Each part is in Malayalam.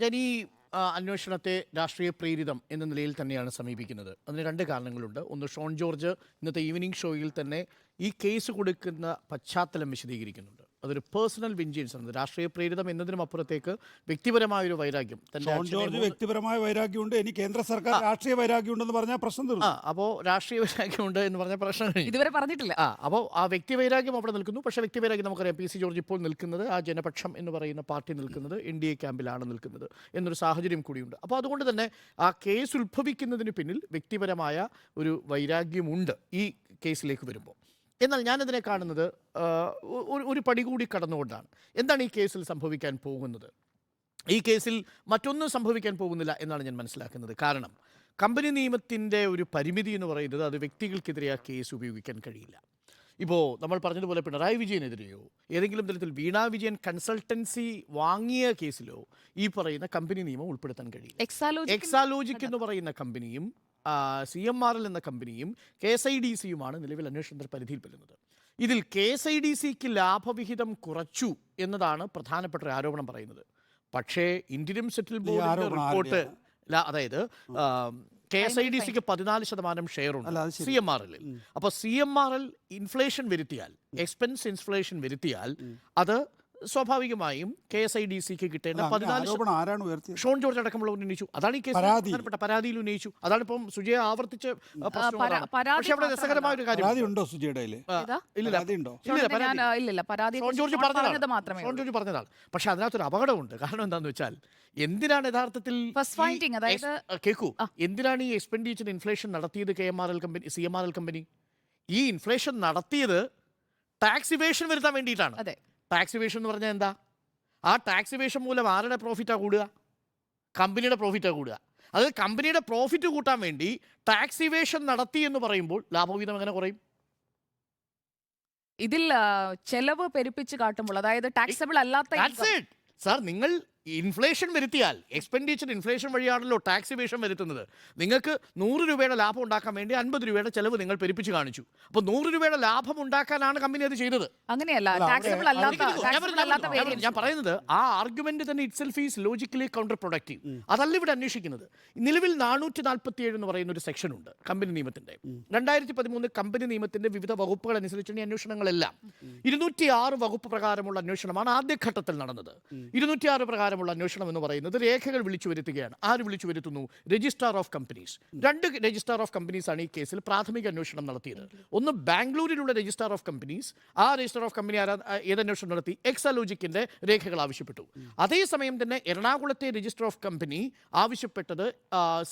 ഞാൻ ഈ അന്വേഷണത്തെ രാഷ്ട്രീയ പ്രേരിതം എന്ന നിലയിൽ തന്നെയാണ് സമീപിക്കുന്നത്. അതിന് രണ്ട് കാരണങ്ങളുണ്ട്. ഒന്ന്, ഷോൺ ജോർജ് ഇന്നത്തെ ഈവനിംഗ് ഷോയിൽ തന്നെ ഈ കേസ് കൊടുക്കുന്ന പശ്ചാത്തലം വിശദീകരിക്കുന്നുണ്ട്. അതൊരു പേഴ്സണൽ വെഞ്ചൻസ് ആണ്. രാഷ്ട്രീയ പ്രേരിതം എന്നതിനും അപ്പുറത്തേക്ക് വ്യക്തിപരമായൊരു വൈരാഗ്യം. ഷോൺ ജോർജ് വ്യക്തിപരമായ വൈരാഗ്യമുണ്ട്, ഇനി കേന്ദ്ര സർക്കാർ രാഷ്ട്രീയ വൈരാഗ്യമുണ്ടെന്ന് പറഞ്ഞാൽ പ്രശ്നം തീർന്നു. അപ്പോൾ രാഷ്ട്രീയ വൈരാഗ്യമുണ്ട് എന്ന് പറഞ്ഞ പ്രശ്നം ഇതുവരെ പറഞ്ഞിട്ടില്ല. അപ്പോൾ ആ വ്യക്തി വൈരാഗ്യം അവിടെ നിൽക്കുന്നു. പക്ഷേ വ്യക്തി വൈരാഗ്യം നമുക്കറിയാം, പി സി ജോർജ് ഇപ്പോൾ നിൽക്കുന്നത്, ആ ജനപക്ഷം എന്ന് പറയുന്ന പാർട്ടി നിൽക്കുന്നത് NDA ക്യാമ്പിലാണ് നിൽക്കുന്നത് എന്നൊരു സാഹചര്യം കൂടിയുണ്ട്. അപ്പോൾ അതുകൊണ്ട് തന്നെ ആ കേസ് ഉത്ഭവിക്കുന്നതിന് പിന്നിൽ വ്യക്തിപരമായ ഒരു വൈരാഗ്യമുണ്ട് ഈ കേസിലേക്ക് വരുമ്പോൾ. എന്നാൽ ഞാനതിനെ കാണുന്നത് ഒരു പടി കൂടി കടന്നുകൊണ്ടാണ്. എന്താണ് ഈ കേസിൽ സംഭവിക്കാൻ പോകുന്നത്? ഈ കേസിൽ മറ്റൊന്നും സംഭവിക്കാൻ പോകുന്നില്ല എന്നാണ് ഞാൻ മനസ്സിലാക്കുന്നത്. കാരണം കമ്പനി നിയമത്തിൻ്റെ ഒരു പരിമിതി എന്ന് പറയുന്നത് അത് വ്യക്തികൾക്കെതിരെ ആ കേസ് ഉപയോഗിക്കാൻ കഴിയില്ല. ഇപ്പോൾ നമ്മൾ പറഞ്ഞതുപോലെ പിണറായി വിജയനെതിരെയോ ഏതെങ്കിലും തരത്തിൽ വീണാ വിജയൻ കൺസൾട്ടൻസി വാങ്ങിയ കേസിലോ ഈ പറയുന്ന കമ്പനി നിയമം ഉൾപ്പെടുത്താൻ കഴിയില്ല. എക്സാലോജിക് എന്ന് പറയുന്ന കമ്പനിയും CMRL എന്ന കമ്പനിയും KSIDCയുമാണ് നിലവിൽ അന്വേഷണ പരിധിയിൽ വരുന്നത്. ഇതിൽ KSIDCക്ക് ലാഭവിഹിതം കുറച്ചു എന്നതാണ് പ്രധാനപ്പെട്ട ഒരു ആരോപണം പറയുന്നത്. പക്ഷേ ഇന്റരിം സെറ്റിൽമെന്റ് റിപ്പോർട്ട്, അതായത് KSIDCക്ക് 14% ഷെയർ ഉണ്ട് CMRL. അപ്പോൾ CMRL ഇൻഫ്ലേഷൻ വരുത്തിയാൽ, എക്സ്പെൻസ് ഇൻഫ്ലേഷൻ വരുത്തിയാൽ അത് സ്വാഭാവികമായും KSIDCക്ക് കിട്ടേണ്ട 14 ഷോൺ ജോർജ് അടക്കമുള്ള ഉന്നയിച്ചു. അതാണ് ഈ കേസ് പ്രധാനപ്പെട്ട പരാതിയിൽ ഉന്നയിച്ചു. അതാണ് ഇപ്പം സുജയ ആവർത്തിച്ച്. പക്ഷേ അവിടെ രസകരമായ ഒരു കാര്യം, ഷോൺ ജോർജ് പറഞ്ഞതാണ്. പക്ഷെ അതിനകത്തൊരു അപകടമുണ്ട്. കാരണം എന്താണെന്ന് വെച്ചാൽ, എന്തിനാണ് യഥാർത്ഥത്തിൽ കേൾക്കൂ, എന്തിനാണ് ഈ എക്സ്പെൻഡിച്ചർ ഇൻഫ്ലേഷൻ നടത്തിയത് CMRL കമ്പനി? ഈ ഇൻഫ്ലേഷൻ നടത്തിയത് ടാക്സ് ഇവേഷൻ വരുത്താൻ വേണ്ടിയിട്ടാണ്. ടാക്സ് ഇവേഷൻ എന്ന് പറഞ്ഞാൽ എന്താ? ആ ടാക്സ് ഇവേഷൻ മൂലം ആരുടെ പ്രോഫിറ്റാണ് കൂടുക? കമ്പനിയുടെ പ്രോഫിറ്റാണ് കൂടുക. അത് കമ്പനിയുടെ പ്രോഫിറ്റ് കൂട്ടാൻ വേണ്ടി ടാക്സ് ഇവേഷൻ നടത്തി എന്ന് പറയുമ്പോൾ ലാഭവിഹിതം എങ്ങനെ കുറയും? ഇതിൽ ചെലവ് പെരുപ്പിച്ച് കാട്ടുമ്പോൾ, അതായത് ടാക്സബിൾ അല്ലാത്ത സാർ, നിങ്ങൾ ഇൻഫ്ലേഷൻ വരുത്തിയാൽ, എക്സ്പെൻഡിച്ചർ ഇൻഫ്ലേഷൻ വഴിയാണല്ലോ ടാക്സ് ഇവേഷൻ വരുത്തുന്നത്. നിങ്ങൾക്ക് 100 രൂപയുടെ ലാഭം ഉണ്ടാക്കാൻ വേണ്ടി 50 രൂപയുടെ ചെലവ് നിങ്ങൾ പെരുപ്പിച്ച് കാണിച്ചു. അപ്പോൾ 100 രൂപയുടെ ലാഭം ഉണ്ടാക്കാനാണ് കമ്പനി അത് ചെയ്തത്. അങ്ങനെയല്ല, ഞാൻ പറയുന്നത് ആ ആർഗ്യുമെന്റ് തന്നെ itself is logically counter productive. അതല്ല ഇവിടെ അന്വേഷിക്കുന്നത്. നിലവിൽ 447 എന്ന് പറയുന്ന ഒരു സെക്ഷൻ ഉണ്ട് കമ്പനി നിയമത്തിന്റെ. 2013 കമ്പനി നിയമത്തിന്റെ വിവിധ വകുപ്പുകൾ അനുസരിച്ചുള്ള അന്വേഷണങ്ങളെല്ലാം 206 വകുപ്പ് പ്രകാരമുള്ള അന്വേഷണമാണ് ആദ്യഘട്ടത്തിൽ നടന്നത്. 206 പ്രകാരം അന്വേഷണം എന്ന് പറയുന്നത് രേഖകൾ വിളിച്ചു വരുത്തുകയാണ്. ആര് വിളിച്ചു വരുത്തുന്നു? Registrar of companies. 2 registrar of companies ആണ് ഈ കേസിൽ പ്രാഥമിക അന്വേഷണം നടത്തിയത്. ഒന്ന് ബാംഗ്ലൂരിലുള്ള രജിസ്ട്രാർ ഓഫ് കമ്പനീസ്. ആ രജിസ്ട്രാർ ഓഫ് കമ്പനി ഏതന്വേഷണം നടത്തി? എക്സാലോജിക്കിന്റെ രേഖകൾ ആവശ്യപ്പെട്ടു. അതേസമയം തന്നെ എറണാകുളത്തെ രജിസ്ട്രാർ ഓഫ് കമ്പനി ആവശ്യപ്പെട്ടത്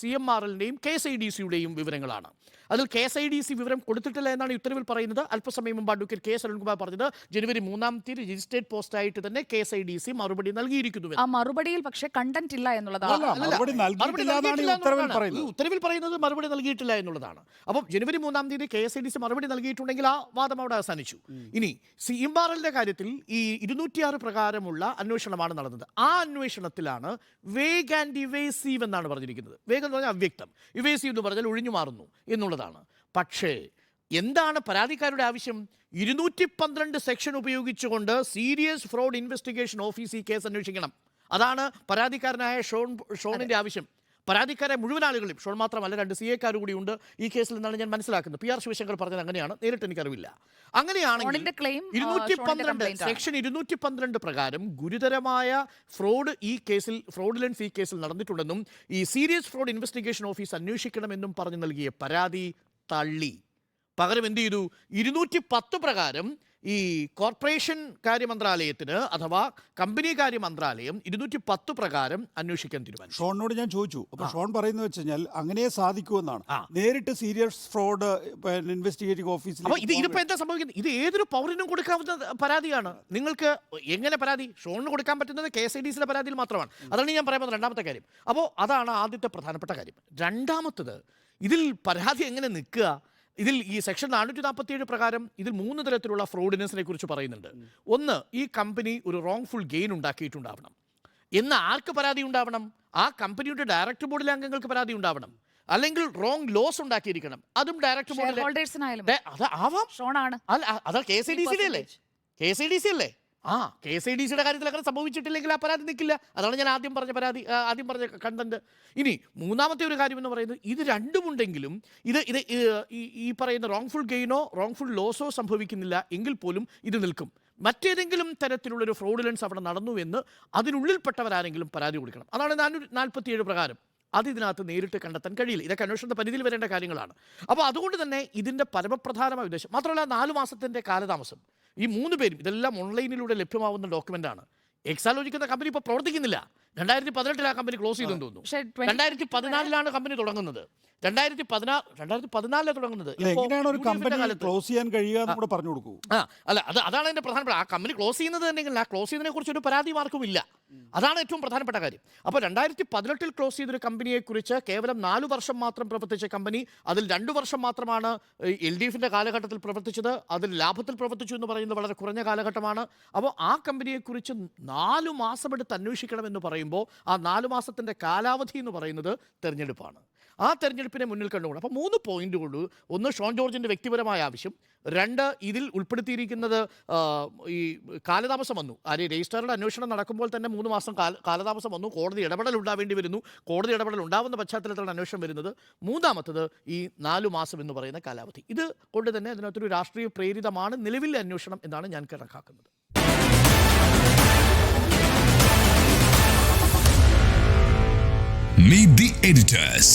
CMRLന്റെയും KSIDCയുടെയും വിവരങ്ങളാണ്. അതിൽ KSIDC വിവരം കൊടുത്തിട്ടില്ല എന്നാണ് ഉത്തരവിൽ പറയുന്നത്. അല്പസമയം മുമ്പ് അഡ്വക്കേറ്റ് K. അരുൺകുമാർ പറഞ്ഞത് ജനുവരി 3-ാം തീയതി രജിസ്ട്രേഡ് പോസ്റ്റായിട്ട് തന്നെ KSIDC മറുപടി നൽകിയിരിക്കുന്നു. ആ മറുപടിയിൽ പക്ഷേ കണ്ടന്റ് ഇല്ല എന്നുള്ളതാണ്. ഉത്തരവിൽ പറയുന്നത് മറുപടി നൽകിയിട്ടില്ല എന്നുള്ളതാണ്. അപ്പം ജനുവരി 3-ാം തീയതി KSIDC മറുപടി നൽകിയിട്ടുണ്ടെങ്കിൽ ആ വാദം അവിടെ അവസാനിച്ചു. ഇനി CMRLന്റെ കാര്യത്തിൽ ഈ 206 പ്രകാരമുള്ള അന്വേഷണമാണ് നടന്നത്. ആ അന്വേഷണത്തിലാണ് വേഗ് ആൻഡ് ഇവേസീവ് എന്നാണ് പറഞ്ഞിരിക്കുന്നത്. വേഗ് എന്ന് പറഞ്ഞാൽ അവ്യക്തം, ഇവേസീവ് എന്ന് പറഞ്ഞാൽ ഒഴിഞ്ഞു മാറുന്നു എന്നുള്ളതാണ്. പക്ഷേ എന്താണ് പരാതിക്കാരുടെ ആവശ്യം? 212 സെക്ഷൻ ഉപയോഗിച്ചുകൊണ്ട് സീരിയസ് ഫ്രോഡ് ഇൻവെസ്റ്റിഗേഷൻ ഓഫീസ് ഈ കേസ് അന്വേഷിക്കണം. അതാണ് പരാതിക്കാരനായ ഷോണിന്റെ ആവശ്യം. പരാതിക്കാരെ മുഴുവൻ ആളുകളും, ഷോൺ മാത്രമല്ല 2 CA കൂടി ഉണ്ട് ഈ കേസിൽ എന്നാണ് ഞാൻ മനസ്സിലാക്കുന്നത്. PR ശിവശങ്കർ പറഞ്ഞത് അങ്ങനെയാണ്, നേരിട്ട് എനിക്കറിവില്ല. അങ്ങനെയാണെങ്കിൽ 212 സെക്ഷൻ 212 പ്രകാരം ഗുരുതരമായ ഫ്രോഡ് ഈ കേസിൽ, ഫ്രോഡുലൻസ് ഈ കേസിൽ നടന്നിട്ടുണ്ടെന്നും ഈ സീരിയസ് ഫ്രോഡ് ഇൻവെസ്റ്റിഗേഷൻ ഓഫീസ് അന്വേഷിക്കണമെന്നും പറഞ്ഞു നൽകിയ പരാതി തള്ളി. പകരം എന്ത് ചെയ്തു? 210 പ്രകാരം ഈ കോർപ്പറേഷൻ കാര്യ മന്ത്രാലയത്തിന് അഥവാ കമ്പനി കാര്യ മന്ത്രാലയം 210 പ്രകാരം അന്വേഷിക്കാൻ തീരുമാനിച്ചു. ഷോണിനോട് ഞാൻ ചോദിച്ചു. അപ്പോൾ ഷോൺ പറയുന്നത് വെച്ച് കഴിഞ്ഞാൽ അങ്ങനെ സാധിക്കുമെന്നാണ്. നേരിട്ട് സീരിയസ് ഫ്രോഡ് ഇൻവെസ്റ്റിഗേറ്റിംഗ് ഓഫീസിൽ. അപ്പോൾ ഇതിപ്പോൾ എന്താ സംഭവിക്കുന്നത്? ഇത് ഏതൊരു പൗരനും കൊടുക്കാവുന്ന പരാതിയാണ്. നിങ്ങൾക്ക് എങ്ങനെ പരാതി? ഷോണിന് കൊടുക്കാൻ പറ്റുന്നത് KSIDCയുടെ പരാതിയിൽ മാത്രമാണ്. അതാണ് ഞാൻ പറയുന്നത് രണ്ടാമത്തെ കാര്യം. അപ്പോൾ അതാണ് ആദ്യത്തെ പ്രധാനപ്പെട്ട കാര്യം. രണ്ടാമത്തത്, ഇതിൽ പരാതി എങ്ങനെ നിൽക്കുക? ഇതിൽ ഈ സെക്ഷൻ 447 പ്രകാരം ഇതിൽ 3 തരത്തിലുള്ള ഫ്രോഡിനെസിനെ കുറിച്ച് പറയുന്നുണ്ട്. ഒന്ന്, ഈ കമ്പനി ഒരു റോങ്ഫുൾ ഗെയിൻ ഉണ്ടാക്കിയിട്ടുണ്ടാവണം എന്ന് ആർക്ക് പരാതി ഉണ്ടാവണം? ആ കമ്പനിയുടെ ഡയറക്ടർ ബോർഡിലെ അംഗങ്ങൾക്ക് പരാതി ഉണ്ടാവണം. അല്ലെങ്കിൽ റോങ് ലോസ് ഉണ്ടാക്കിയിരിക്കണം. അതും ഡയറക്ടർ ബോർഡിലെ ഷെയർ ഹോൾഡേഴ്സിനായാലും അതാവാം. അതാ KSIDC അല്ലേ? KSIDCയുടെ കാര്യത്തിൽ അങ്ങനെ സംഭവിച്ചിട്ടില്ലെങ്കിൽ ആ പരാതി നിൽക്കില്ല. അതാണ് ഞാൻ ആദ്യം പറഞ്ഞ കണ്ടന്റ്. ഇനി മൂന്നാമത്തെ ഒരു കാര്യം എന്ന് പറയുന്നത്, ഇത് രണ്ടുമുണ്ടെങ്കിലും ഈ പറയുന്ന റോങ്ഫുൾ ഗെയിനോ റോങ്ഫുൾ ലോസോ സംഭവിക്കുന്നില്ല എങ്കിൽ പോലും ഇത് നിൽക്കും. മറ്റേതെങ്കിലും തരത്തിലുള്ളൊരു ഫ്രോഡുലൻസ് അവിടെ നടന്നു എന്ന് അതിനുള്ളിൽപ്പെട്ടവരാരെങ്കിലും പരാതി കൊടുക്കണം. അതാണ് 447 പ്രകാരം. അത് ഇതിനകത്ത് നേരിട്ട് കണ്ടെത്താൻ കഴിയില്ല. ഇതൊക്കെ അന്വേഷണ പരിധിയിൽ വരേണ്ട കാര്യങ്ങളാണ്. അപ്പോൾ അതുകൊണ്ട് തന്നെ ഇതിൻ്റെ പരമപ്രധാനമായ ഉദ്ദേശം മാത്രമല്ല, 4 മാസത്തിൻ്റെ കാലതാമസം. ഈ 3 പേരും ഇതെല്ലാം ഓൺലൈനിലൂടെ ലഭ്യമാവുന്ന ഡോക്യുമെൻ്റാണ്. എക്സാലോജിക് എന്ന കമ്പനി ഇപ്പോൾ പ്രവർത്തിക്കുന്നില്ല. 2018 ആ കമ്പനി ക്ലോസ് ചെയ്തെന്ന് തോന്നുന്നു. 2014 കമ്പനി തുടങ്ങുന്നത്. 2014 തുടങ്ങുന്നത്. എങ്ങനെയാണ് ഒരു കമ്പനി ക്ലോസ് ചെയ്യാൻ കഴിയുക എന്ന് കൂടെ പറഞ്ഞു കൊടുക്കൂ. അല്ല, അതാണ് എൻ്റെ പ്രധാനപ്പെട്ട. ആ കമ്പനി ക്ലോസ് ചെയ്യുന്നത് തന്നെയെങ്കിൽ ആ ക്ലോസ് ചെയ്യുന്നതിനെ കുറിച്ച് ഒരു പരാതി ആർക്കും ഇല്ല. അതാണ് ഏറ്റവും പ്രധാനപ്പെട്ട കാര്യം. അപ്പോൾ 2018 ക്ലോസ് ചെയ്തൊരു കമ്പനിയെക്കുറിച്ച് കേവലം 4 വർഷം മാത്രം പ്രവർത്തിച്ച കമ്പനി, അതിൽ 2 വർഷം മാത്രമാണ് LDFിൻ്റെ കാലഘട്ടത്തിൽ പ്രവർത്തിച്ചത്, അതിൽ ലാഭത്തിൽ പ്രവർത്തിച്ചു എന്ന് പറയുന്നത് വളരെ കുറഞ്ഞ കാലഘട്ടമാണ്. അപ്പോൾ ആ കമ്പനിയെക്കുറിച്ച് 4 മാസമെടുത്ത് അന്വേഷിക്കണമെന്ന് പറയുമ്പോൾ ആ 4 മാസത്തിൻ്റെ കാലാവധി എന്ന് പറയുന്നത് തെരഞ്ഞെടുപ്പാണ്. ആ തെരഞ്ഞെടുപ്പിനെ മുന്നിൽ കണ്ടുകൊണ്ട് അപ്പോൾ 3 പോയിന്റുകൾ. ഒന്ന്, ഷോൺ ജോർജിൻ്റെ വ്യക്തിപരമായ ആവശ്യം. 2, ഇതിൽ ഉൾപ്പെടുത്തിയിരിക്കുന്നത് ഈ കാലതാമസം വന്നു. രജിസ്ട്രാറുടെ അന്വേഷണം നടക്കുമ്പോൾ തന്നെ 3 മാസം കാലതാമസം വന്നു. കോടതി ഇടപെടൽ ഉണ്ടാവേണ്ടി വരുന്നു. കോടതി ഇടപെടൽ ഉണ്ടാവുന്ന പശ്ചാത്തലത്തിലാണ് അന്വേഷണം വരുന്നത്. മൂന്നാമത്തത് ഈ 4 മാസം എന്ന് പറയുന്ന കാലാവധി. ഇത് കൊണ്ട് തന്നെ അതിനകത്തൊരു രാഷ്ട്രീയ പ്രേരിതമാണ് നിലവിലെ അന്വേഷണം എന്നാണ് ഞാൻ കണക്കാക്കുന്നത്. Meet the editors.